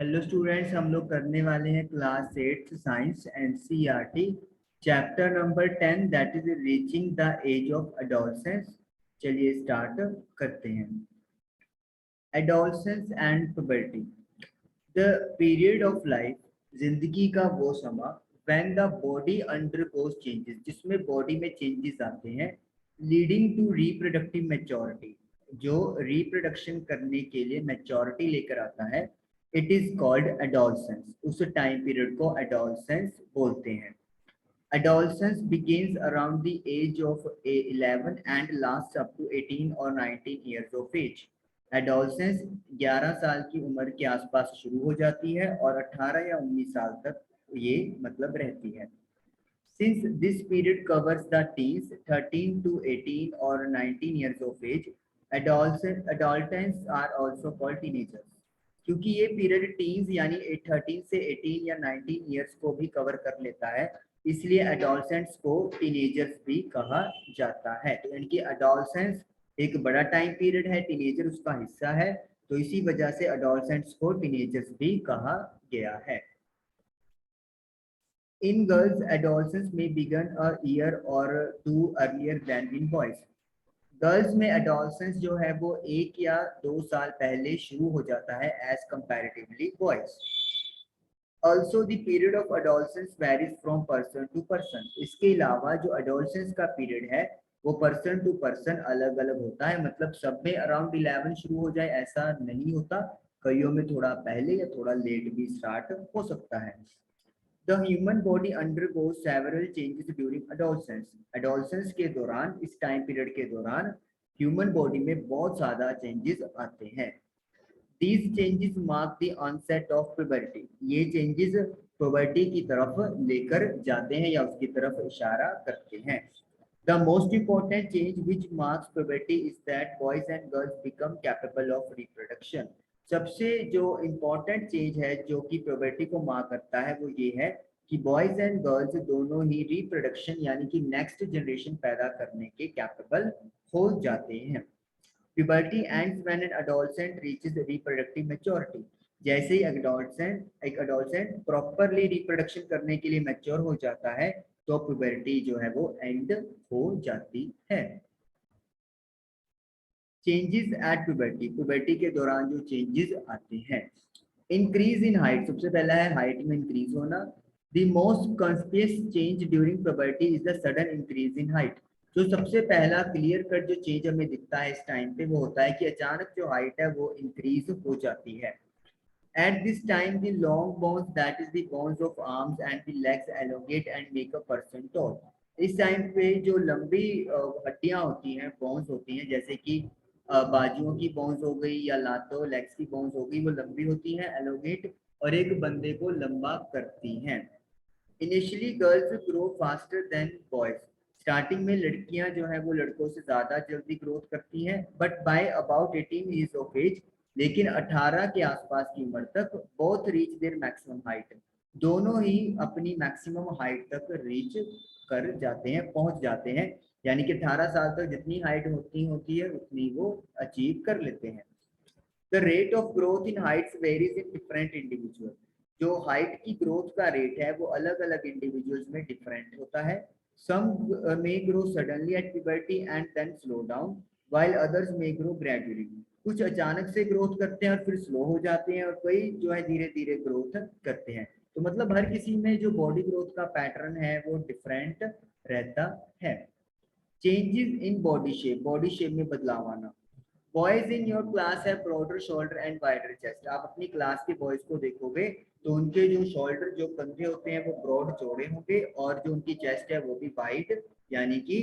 Hello students, हम लोग करने वाले हैं class 8 science NCERT chapter number 10 that is reaching the age of adolescence. चलिए स्टार्ट करते हैं। Adolescence and puberty, the period of life, जिंदगी का वो समय when the body undergoes changes, जिसमें बॉडी में चेंजेस आते हैं, लीडिंग टू रिप्रोडक्टिव मैच्योरिटी, जो रिप्रोडक्शन करने के लिए मैच्योरिटी लेकर आता है। It is called adolescence. उस टाइम पीरियड को एडोलसेंस बोलते हैं। Adolescence begins around the age of 11 and lasts up to 18 or 19 years of age. Adolescence 11 साल की उम्र के आसपास शुरू हो जाती है और 18 या 19 साल तक ये मतलब रहती है। Since this period covers the teens, 13 to 18 or 19 years of age, adolescents are also called teenagers. क्योंकि ये पीरियड टीन्स यानी 13 से 18 या 19 ईयर्स को भी कवर कर लेता है, इसलिए एडोलसेंट्स को टीनेजर्स भी कहा जाता है। तो इनकी एडोलसेंस एक बड़ा टाइम पीरियड है, टीनेजर उसका हिस्सा है, तो इसी वजह से एडोलसेंट्स को टीनेजर्स भी कहा गया है। In girls, adolescence may begin a year or two earlier than in boys. Girls में एडोलसेंस जो है वो 1 या 2 साल पहले शुरू हो जाता है as comparatively boys. Also the period of adolescence varies from person to person. इसके अलावा जो एडोलसेंस का पीरियड है वो पर्सन टू पर्सन अलग अलग होता है, मतलब सब में अराउंड 11 शुरू हो जाए ऐसा नहीं होता, कईयों में थोड़ा पहले या थोड़ा लेट भी स्टार्ट हो सकता है। The human body undergoes several changes during adolescence. Adolescence के दौरान, इस टाइम पीरियड के दौरान ह्यूमन बॉडी में बहुत ज़्यादा चेंजेस आते हैं। These changes mark the onset of puberty. ये चेंजेस puberty की तरफ लेकर जाते हैं या उसकी तरफ इशारा करते हैं। The most important change which marks puberty is that boys and girls become capable of reproduction. सबसे जो इम्पोर्टेंट चेंज है जो कि प्यूबर्टी को मार्क करता है वो ये है कि बॉयज एंड गर्ल्स दोनों ही रिप्रोडक्शन यानी कि नेक्स्ट जनरेशन पैदा करने के कैपेबल हो जाते हैं। Puberty ends when an adolescent reaches reproductive maturity. जैसे ही एक एडोलसेंट प्रॉपरली रिप्रोडक्शन करने के लिए मैच्योर हो जाता है तो प्यूबर्टी जो है वो एंड हो जाती है। चेंजेस एट प्यूबर्टी, प्यूबर्टी के दौरान जो चेंजेस आते हैं। इंक्रीज इन हाइट, सबसे पहला है हाइट में इंक्रीज होना। The most conspicuous change during puberty is the sudden increase in height. जो सबसे पहला क्लियर कट जो चेंज हमें दिखता है इस टाइम पे वो होता है कि अचानक जो हाइट है वो इंक्रीज हो जाती है। At this time, the long bones, that is the bones of arms and the legs, elongate and make a person tall. इस टाइम पे जो लंबी हड्डियां होती हैं, बोन्स होती हैं, जैसे कि बाजुओं की बोन्स हो गई या लातों लेग्स की बोन्स हो गई, वो लंबी होती हैं, एलोगेट, और एक बंदे को लंबा करती हैं। Initially girls grow faster than boys. Starting में लड़कियां जो है वो लड़कों से ज्यादा जल्दी ग्रोथ करती हैं, but by about 18 years of age, लेकिन 18 के आसपास की उम्र तक both reach their maximum height, दोनों ही अपनी मैक्सिमम हाइट तक रीच कर जाते हैं, पहुंच जाते हैं, यानी कि 18 साल तक जितनी हाइट होती है उतनी वो अचीव कर लेते हैं। The rate of growth in heights varies in different individual. जो हाइट की ग्रोथ का रेट है वो अलग अलग इंडिविजुअल्स में डिफरेंट होता है। Some may grow suddenly at puberty and then slow down, while others may grow gradually. कुछ अचानक से ग्रोथ करते हैं और फिर स्लो हो जाते हैं, और कई जो है धीरे धीरे ग्रोथ करते हैं। तो मतलब हर किसी में जो बॉडी ग्रोथ का पैटर्न है वो डिफरेंट रहता है। चेंजेस इन बॉडी शेप में बदलाव आना। बॉयज इन योर क्लास है broader shoulder and wider chest. आप अपनी क्लास के बॉयज को देखोगे तो उनके जो शोल्डर जो कंधे होते हैं वो ब्रॉड चौड़े होंगे, और जो उनकी चेस्ट है वो भी वाइड यानी कि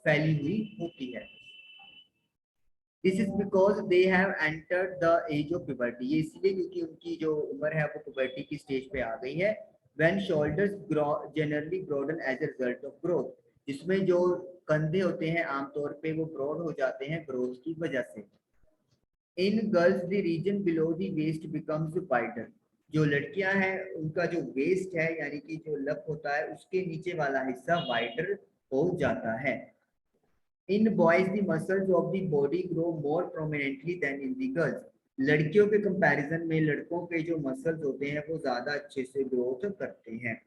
फैली हुई होती है। This is because they have entered the age of puberty. ये इसलिए क्योंकि उनकी जो उम्र है वो प्यूबर्टी की स्टेज पे आ गई है। When shoulders generally broaden as a result of growth, जिसमें जो कंधे होते हैं आमतौर पे वो ब्रॉड हो जाते हैं ग्रोथ की वजह से। In girls the region below the waist becomes wider. जो लड़कियां हैं उनका जो वेस्ट है यानी कि जो लप होता है उसके नीचे वाला हिस्सा वाइडर हो जाता है। In boys the muscles of the body grow more prominently than in the girls. लड़कियों के कंपैरिजन में लड़कों के जो मसल्स होते हैं वो ज्यादा अच्छे से ग्रोथ करते हैं।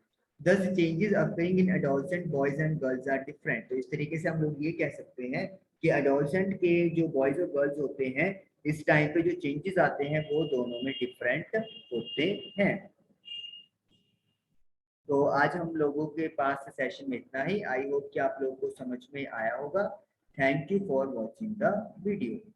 Thus changes occurring in adolescent boys and girls are different। तो इस तरीके से हम लोग ये कह सकते हैं कि adolescent के जो बॉयज और गर्ल्स होते हैं इस टाइम पे जो चेंजेस आते हैं वो दोनों में डिफरेंट होते हैं। तो आज हम लोगों के पास सेशन में इतना ही। आई होप कि आप लोगों को समझ में आया होगा। Thank you for watching the video.